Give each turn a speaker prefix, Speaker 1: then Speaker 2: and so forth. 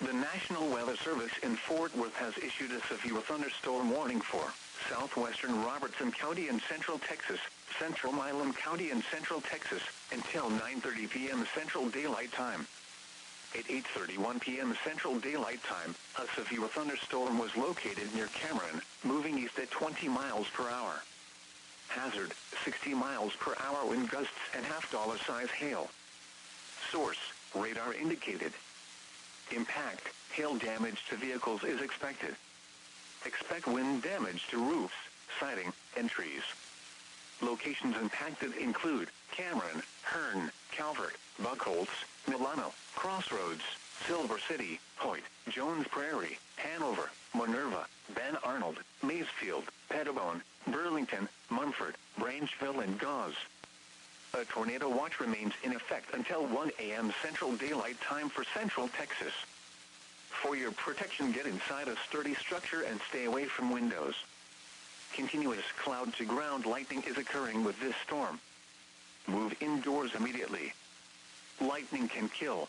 Speaker 1: The National Weather Service in Fort Worth has issued a severe thunderstorm warning for southwestern Robertson County and central Texas, central Milam County and central Texas, until 9:30 p.m. Central Daylight Time. At 8:31 p.m. Central Daylight Time, a severe thunderstorm was located near Cameron, moving east at 20 miles per hour. Hazard, 60 miles per hour wind gusts and $half size hail. Source, radar indicated. Impact, hail damage to vehicles is expected. Expect wind damage to roofs, siding, and trees. Locations impacted include Cameron, Hearne, Calvert, Buckholts, Milano, Crossroads, Silver City, Hoyte, Jones Prairie, Hanover, Minerva, Ben Arnold, Maysfield, Pettibone, Burlington, Munford, Branchville and Gause. A tornado watch remains in effect until 1 a.m. Central Daylight Time for Central Texas. For your protection, get inside a sturdy structure and stay away from windows. Continuous cloud-to-ground lightning is occurring with this storm. Move indoors immediately. Lightning can kill,